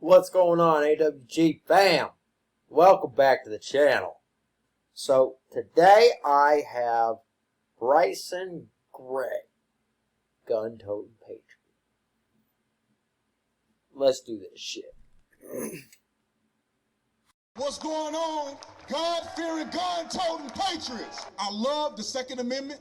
What's going on, AWG fam? Welcome back to the channel. So, today I have Bryson Gray, gun-toting patriot. Let's do this shit. What's going on, God-fearing, gun-toting patriots? I love the Second Amendment.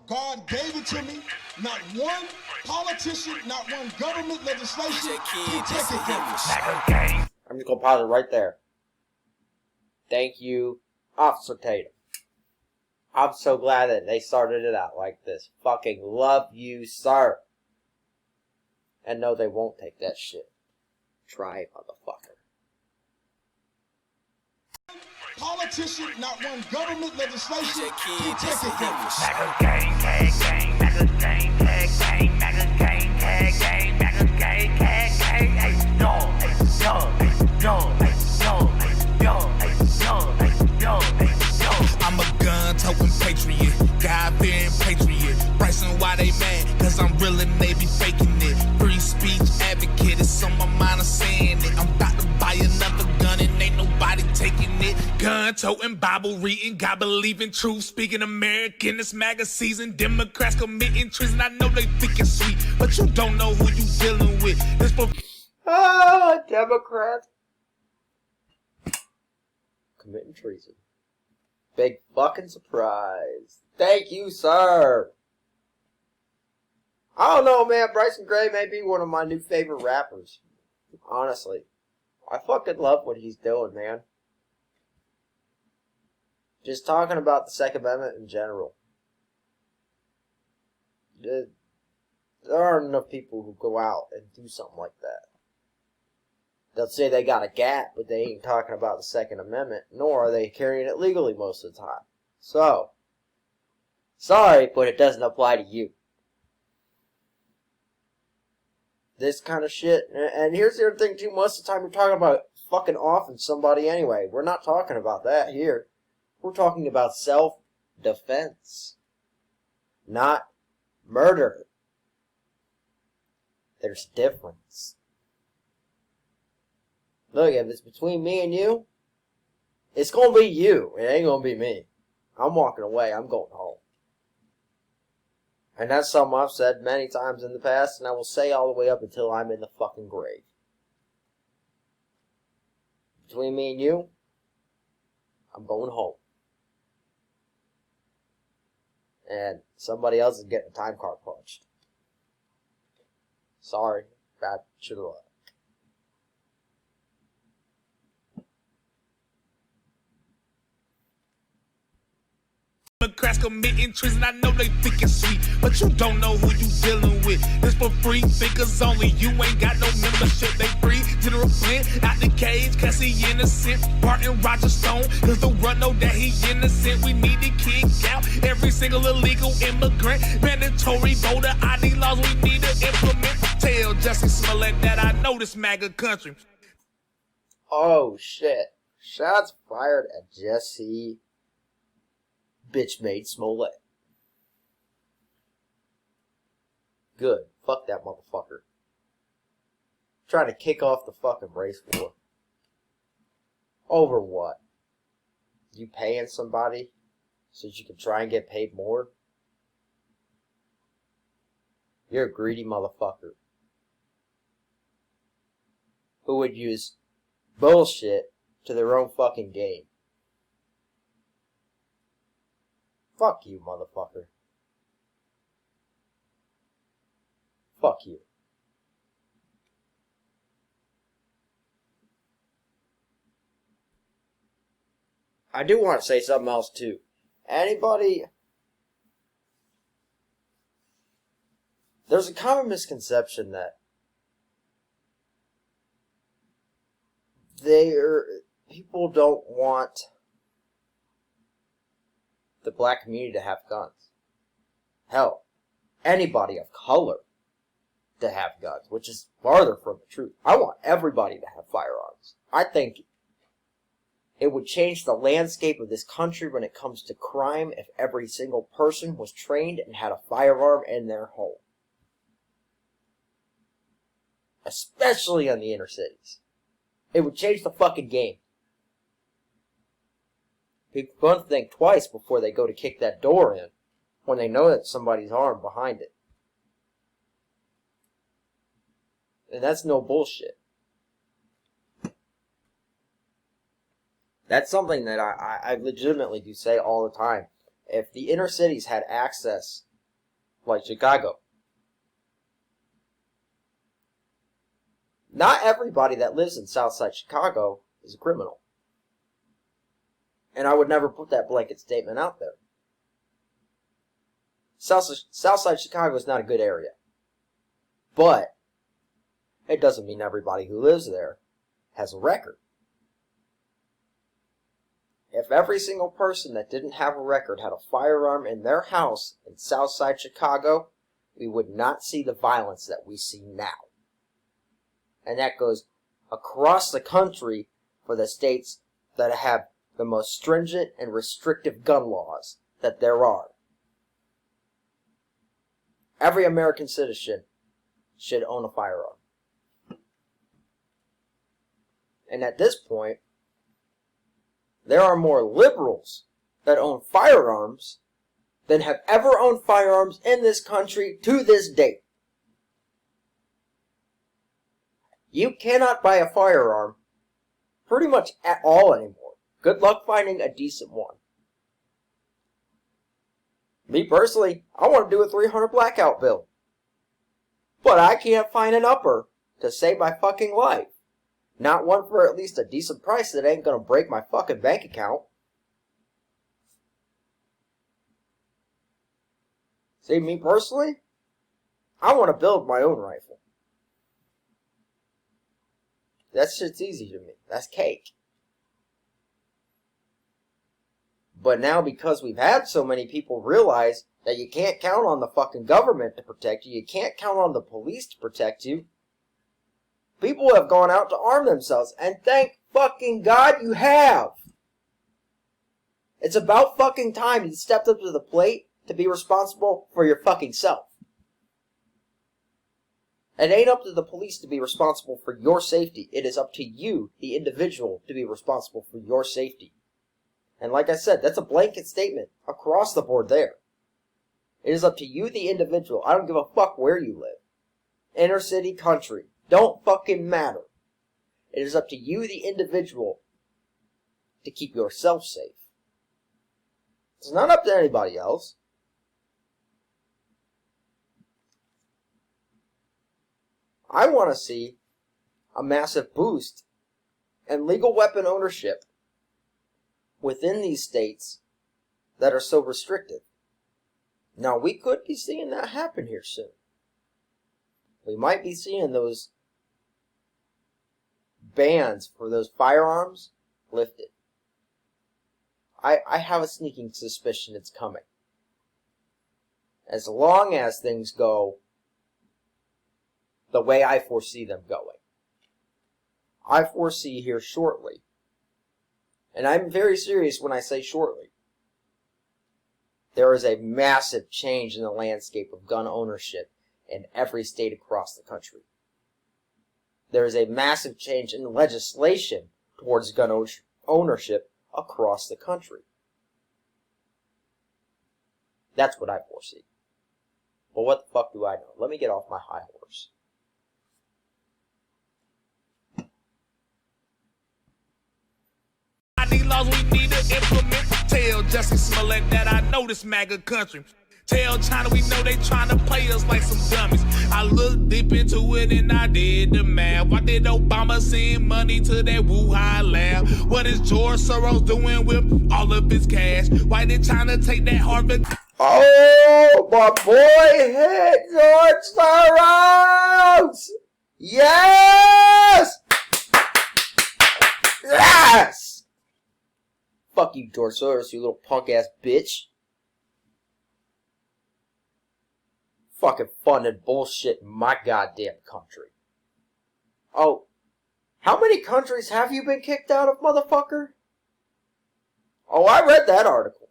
God gave it to me. Not one politician, not one government legislation can take it from me. I'm just gonna pause it right there. Thank you, Officer Tatum. I'm so glad that they started it out like this. Fucking love you, sir. And no, they won't take that shit. Try it, motherfucker. Politician, not one government legislation can take it from me. I'm a gun-toting patriot, God-fearing patriot. Bryson, why they mad? Cause I'm real and they be faking it. Free speech advocate, it's on my mind, I'm saying it. I'm about to buy another gun and ain't nobody taking it. Gun-toting, Bible reading, God believing, truth speaking American. This MAGA season, Democrats committing treason. I know they think it's sweet, but you don't know who you dealing with. This for Democrats committing treason. Big fucking surprise. Thank you, sir. I don't know, man. Bryson Gray may be one of my new favorite rappers. Honestly. I fucking love what he's doing, man. Just talking about the Second Amendment in general. There aren't enough people who go out and do something like that. They'll say they got a gap, but they ain't talking about the Second Amendment, nor are they carrying it legally most of the time. So, sorry, but it doesn't apply to you. This kind of shit, and here's the other thing too, most of the time we're talking about fucking offing somebody anyway. We're not talking about that here. We're talking about self-defense, not murder. There's a difference. Look, if it's between me and you, it's going to be you. It ain't going to be me. I'm walking away. I'm going home. And that's something I've said many times in the past, and I will say all the way up until I'm in the fucking grave. Between me and you, I'm going home. And somebody else is getting a time card punched. Sorry. Bad shit. Democrats committing treason. I know they think it's sweet, but you don't know who you dealing with. This for free thinkers only. You ain't got no membership. They free. General Flynn out the cage, cause he innocent. Barton Roger Stone, cause the run know that he innocent. We need to kick out every single illegal immigrant. Mandatory voter ID laws we need to implement. Tell Jussie Smollett that I know this MAGA country. Oh shit. Shots fired at Jussie Bitch made Smollett. Good. Fuck that motherfucker. Trying to kick off the fucking race war. Over what? You paying somebody so that you can try and get paid more? You're a greedy motherfucker who would use bullshit to their own fucking gain. Fuck you, motherfucker. Fuck you. I do want to say something else, too. Anybody... There's a common misconception that people don't want the black community to have guns. Hell, anybody of color to have guns, which is farther from the truth. I want everybody to have firearms. I think it would change the landscape of this country when it comes to crime if every single person was trained and had a firearm in their home. especially in the inner cities. It would change the fucking game. People are going to think twice before they go to kick that door in when they know that somebody's armed behind it. And that's no bullshit. That's something that I legitimately do say all the time. If the inner cities had access, like Chicago, not everybody that lives in Southside Chicago is a criminal. And I would never put that blanket statement out there. Southside Chicago is not a good area. But it doesn't mean everybody who lives there has a record. If every single person that didn't have a record had a firearm in their house in Southside Chicago, we would not see the violence that we see now. And that goes across the country for the states that have the most stringent and restrictive gun laws that there are. Every American citizen should own a firearm. And at this point, there are more liberals that own firearms than have ever owned firearms in this country to this date. You cannot buy a firearm pretty much at all anymore. Good luck finding a decent one. Me personally, I want to do a 300 blackout build. But I can't find an upper to save my fucking life. Not one for at least a decent price that ain't gonna break my fucking bank account. See, me personally, I want to build my own rifle. That shit's easy to me. That's cake. But now, because we've had so many people realize that you can't count on the fucking government to protect you, you can't count on the police to protect you, people have gone out to arm themselves, and thank fucking God you have! It's about fucking time you stepped up to the plate to be responsible for your fucking self. It ain't up to the police to be responsible for your safety. It is up to you, the individual, to be responsible for your safety. And like I said, that's a blanket statement across the board there. It is up to you, the individual. I don't give a fuck where you live. Inner city, country. Don't fucking matter. It is up to you, the individual, to keep yourself safe. It's not up to anybody else. I want to see a massive boost in legal weapon ownership within these states that are so restrictive. Now, we could be seeing that happen here soon. We might be seeing those bans for those firearms lifted. I have a sneaking suspicion it's coming. As long as things go the way I foresee them going. I foresee here shortly, and I'm very serious when I say shortly, there is a massive change in the landscape of gun ownership in every state across the country. There is a massive change in legislation towards gun ownership across the country. That's what I foresee. But what the fuck do I know? Let me get off my high horse. These laws we need to implement. Tell Jussie Smollett that I know this MAGA country. Tell China we know they trying to play us like some dummies. I looked deep into it and I did the math. Why did Obama send money to that Wuhan lab? What is George Soros doing with all of his cash? Why did China take that Harvard? Oh, my boy hit George Soros! Yes! Yes! Fuck you, George Soros, you little punk-ass bitch. Fucking funded bullshit in my goddamn country. Oh, how many countries have you been kicked out of, motherfucker? Oh, I read that article.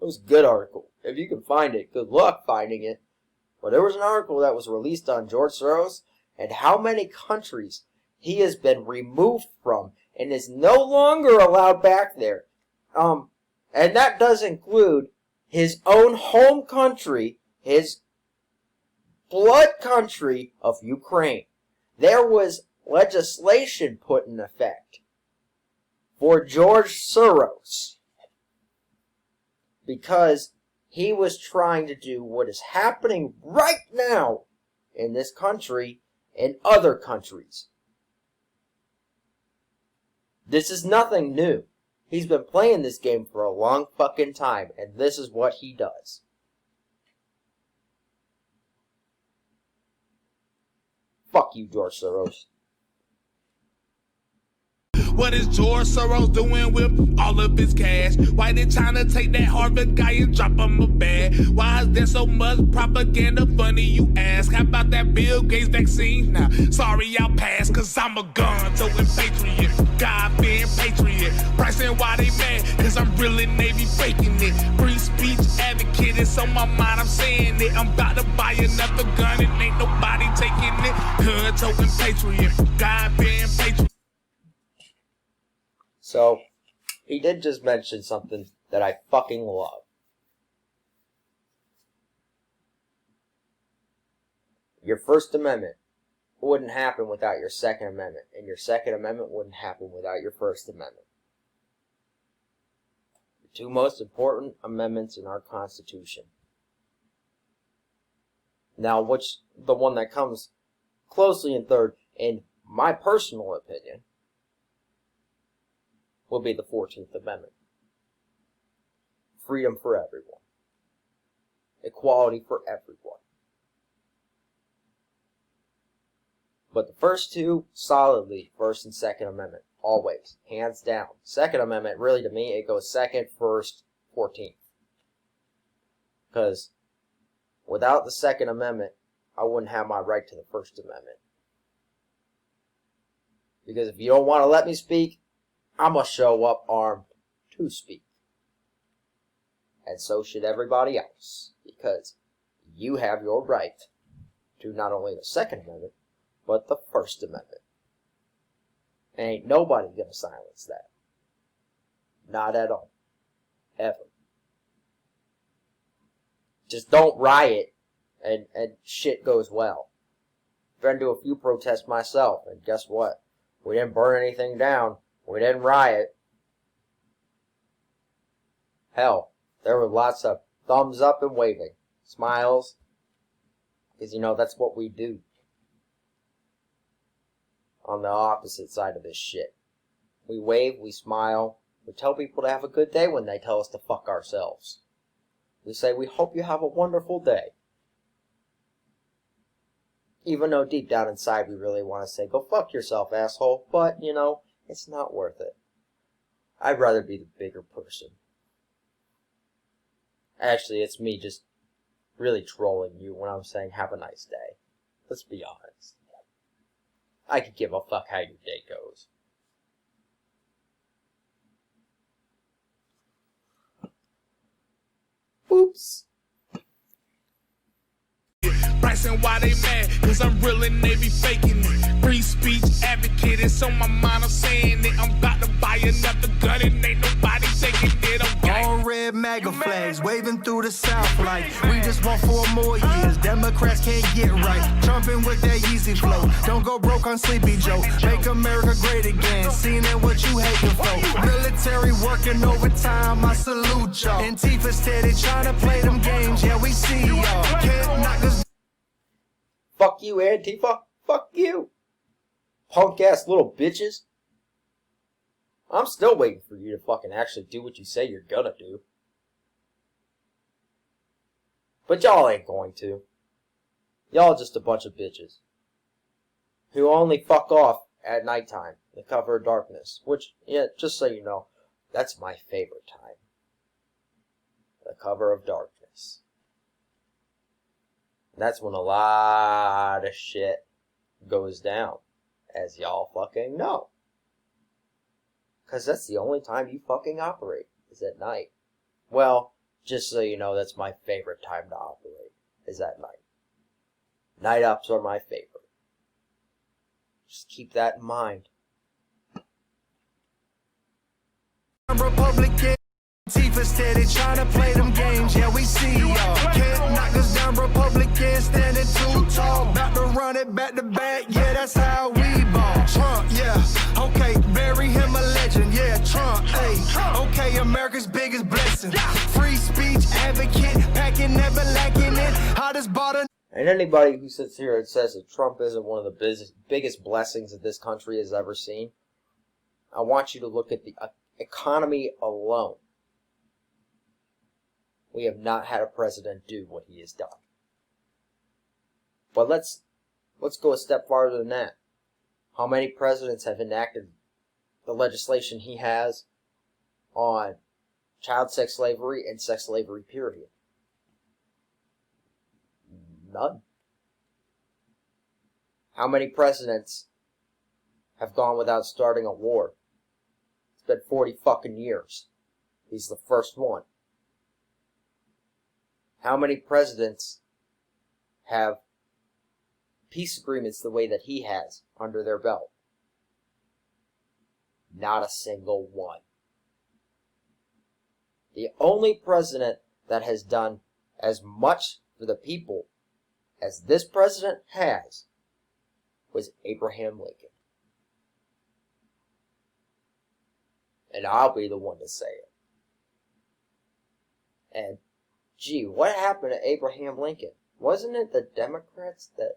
It was a good article. If you can find it, good luck finding it. But there was an article that was released on George Soros and how many countries he has been removed from and is no longer allowed back there. And that does include his own home country, his blood country of Ukraine. There was legislation put in effect for George Soros because he was trying to do what is happening right now in this country and other countries. This is nothing new. He's been playing this game for a long fucking time, and this is what he does. Fuck you, George Soros. What is George Soros doing with all of his cash? Why they trying to take that Harvard guy and drop him a bag? Why is there so much propaganda? Funny you ask. How about that Bill Gates vaccine? Now, sorry I'll pass, cause I'm a gun-toting patriot. God-fearing patriot. Pricing why they mad, cause I'm really Navy faking it. Free speech advocate, it's on my mind, I'm saying it. I'm about to buy another gun and ain't nobody taking it. Gun-toting patriot. God-fearing patriot. So, he did just mention something that I fucking love. Your First Amendment wouldn't happen without your Second Amendment, and your Second Amendment wouldn't happen without your First Amendment. The two most important amendments in our Constitution. Now, the one that comes closely in third, in my personal opinion, will be the 14th Amendment. Freedom for everyone. Equality for everyone. But the first two, solidly, First and Second Amendment. Always. Hands down. Second Amendment, really to me, it goes second, first, 14th. Because without the Second Amendment, I wouldn't have my right to the First Amendment. Because if you don't want to let me speak, I'm going to show up armed to speak. And so should everybody else. Because you have your right to not only the Second Amendment, but the First Amendment. And ain't nobody going to silence that. Not at all. Ever. Just don't riot and shit goes well. I've been to a few protests myself, and guess what? We didn't burn anything down. We didn't riot. Hell, there were lots of thumbs up and waving. Smiles. Because, that's what we do. On the opposite side of this shit. We wave, we smile. We tell people to have a good day when they tell us to fuck ourselves. We say, we hope you have a wonderful day. Even though deep down inside we really want to say, go fuck yourself, asshole. But, it's not worth it. I'd rather be the bigger person. Actually, it's me just really trolling you when I'm saying have a nice day. Let's be honest. I could give a fuck how your day goes. Oops. Pricing why they mad, cause I'm really Navy faking it. Free speech advocate, it's on my mind, I'm saying it. I'm about to buy another gun and ain't nobody taking it, okay? All red MAGA flags waving through the South like we just want 4 more years. Democrats can't get right. Trumping with that Yeezy flow. Don't go broke on Sleepy Joe. Make America great again. Seeing that what you hating for. Military working overtime, I salute y'all. Antifa steady trying to play them games. Yeah, we see y'all. Can't knock us. Fuck you, Antifa. Fuck you. Punk ass little bitches. I'm still waiting for you to fucking actually do what you say you're gonna do. But y'all ain't going to. Y'all just a bunch of bitches. Who only fuck off at nighttime, the cover of darkness. Which, yeah, just so you know, that's my favorite time. The cover of darkness. That's when a lot of shit goes down, as y'all fucking know. Because that's the only time you fucking operate, is at night. Well, just so you know, that's my favorite time to operate, is at night. Night ops are my favorite. Just keep that in mind. Republican Tifa steady trying to play them games. Yeah, we see y'all. Can't knock us down, Republicans standing too tall. About to run it back to back. Yeah, that's how we ball. Trump, yeah. Okay, bury him a legend. Yeah, Trump, hey. Okay, America's biggest blessing. Free speech advocate, packing, never lacking it. Hottest bottom. And anybody who sits here and says that Trump isn't one of the biggest blessings that this country has ever seen, I want you to look at the economy alone. We have not had a president do what he has done. But let's go a step farther than that. How many presidents have enacted the legislation he has on child sex slavery and sex slavery, period? None. How many presidents have gone without starting a war? It's been 40 fucking years. He's the first one. How many presidents have peace agreements the way that he has under their belt? Not a single one. The only president that has done as much for the people as this president has was Abraham Lincoln. And I'll be the one to say it. And, gee, what happened to Abraham Lincoln? Wasn't it the Democrats that...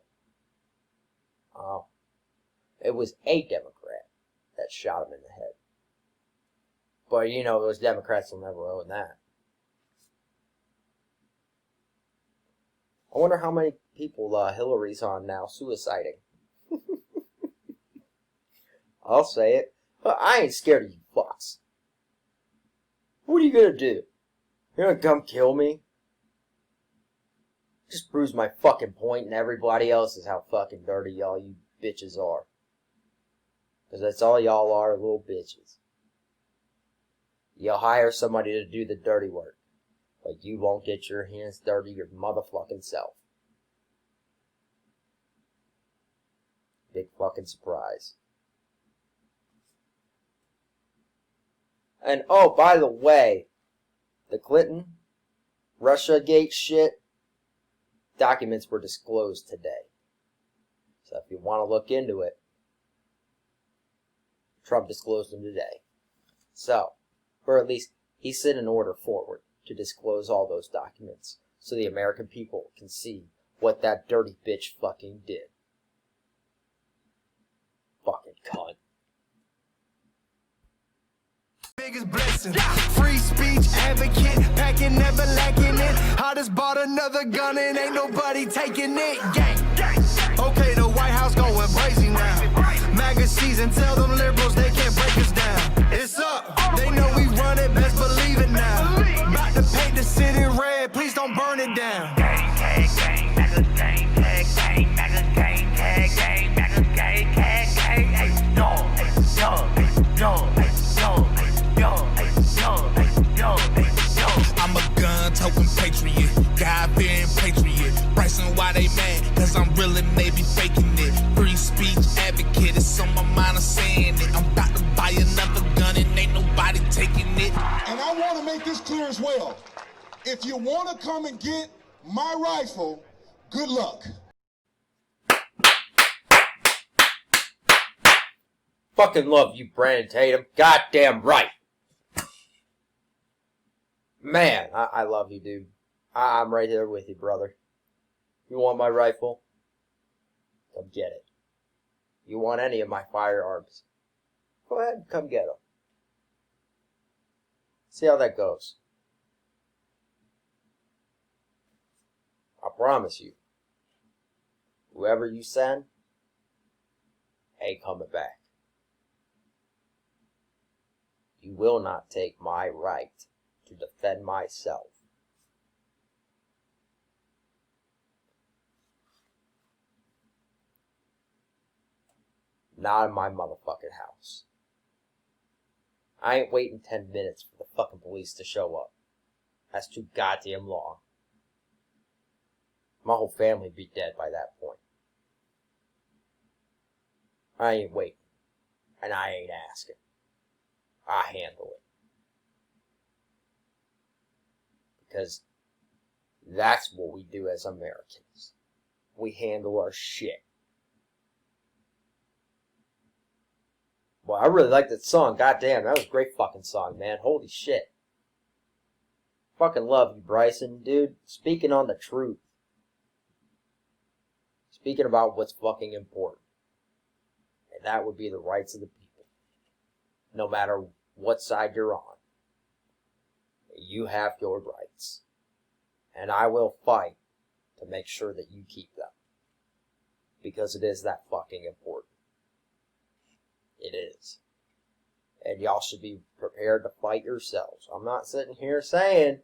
Oh, it was a Democrat that shot him in the head. But, you know, those Democrats will never own that. I wonder how many people Hillary's on now suiciding. I'll say it. I ain't scared of you fucks. What are you gonna do? You're gonna come kill me? Just proves my fucking point and everybody else's how fucking dirty y'all you bitches are. Because that's all y'all are, little bitches. You'll hire somebody to do the dirty work. But you won't get your hands dirty your motherfucking self. Big fucking surprise. And oh, by the way, the Clinton, Russiagate shit, documents were disclosed today. So if you want to look into it, Trump disclosed them today. So, or at least he sent an order forward to disclose all those documents so the American people can see what that dirty bitch fucking did. Fucking cunt. Biggest blessing. Free speech advocate, packing, never lacking it. I just bought another gun and ain't nobody taking it. Gang. Okay, the White House going crazy now. MAGA season, tell them liberals they can't break us down. It's up. They know we run it, best believe it now. About to paint the city red, please don't burn it down. Gang, gang, gang, MAGA, gang, tag, gang, MAGA, gang, tag, gang, MAGA, gang, tag, gang. Hey, dog, hey, dog, hey, dog, hey, dog, hey, dog, hey, dog, hey, dog, hey, dog. I'm a gun-toting patriot, God-fearing patriot. Bryson, why they mad? Cause I'm real and they be faking it. Free speech advocate, it's on my mind, I'm saying it. I'm about to buy another gun and ain't nobody taking it. And I want to make this clear as well. If you want to come and get my rifle, good luck. Fucking love you, Brandon Tatum. Goddamn right. Man, I love you, dude. I'm right there with you, brother. You want my rifle? Come get it. You want any of my firearms? Go ahead and come get them. See how that goes. I promise you, whoever you send ain't coming back. You will not take my right to defend myself. Not in my motherfucking house. I ain't waiting 10 minutes for the fucking police to show up. That's too goddamn long. My whole family would be dead by that point. I ain't waiting. And I ain't asking. I handle it. Because that's what we do as Americans. We handle our shit. Well, I really like that song. Goddamn, that was a great fucking song, man. Holy shit. Fucking love you, Bryson, dude. Speaking on the truth. Speaking about what's fucking important. And that would be the rights of the people. No matter what side you're on. You have your rights. And I will fight to make sure that you keep them. Because it is that fucking important. It is. And y'all should be prepared to fight yourselves. I'm not sitting here saying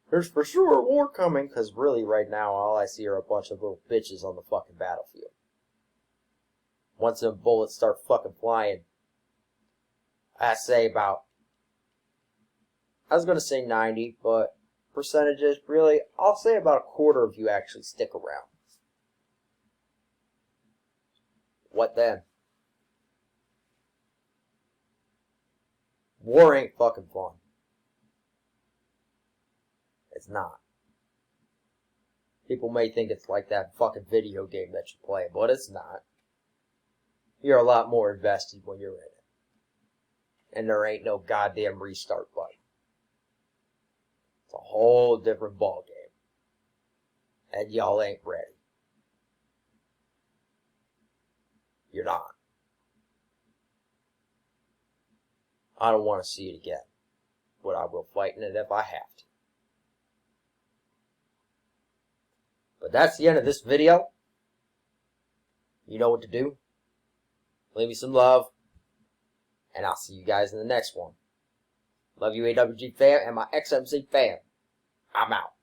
there's for sure a war coming, because really right now all I see are a bunch of little bitches on the fucking battlefield. Once them bullets start fucking flying, I say about, I was going to say 90, but percentages, really, I'll say about a quarter of you actually stick around. What then? War ain't fucking fun. It's not. People may think it's like that fucking video game that you play, but it's not. You're a lot more invested when you're in it. And there ain't no goddamn restart button. It's a whole different ball game. And y'all ain't ready. You're not. I don't want to see it again. But I will fight in it if I have to. But that's the end of this video. You know what to do. Leave me some love. And I'll see you guys in the next one. Love you, AWG fam, and my XMC fam. I'm out.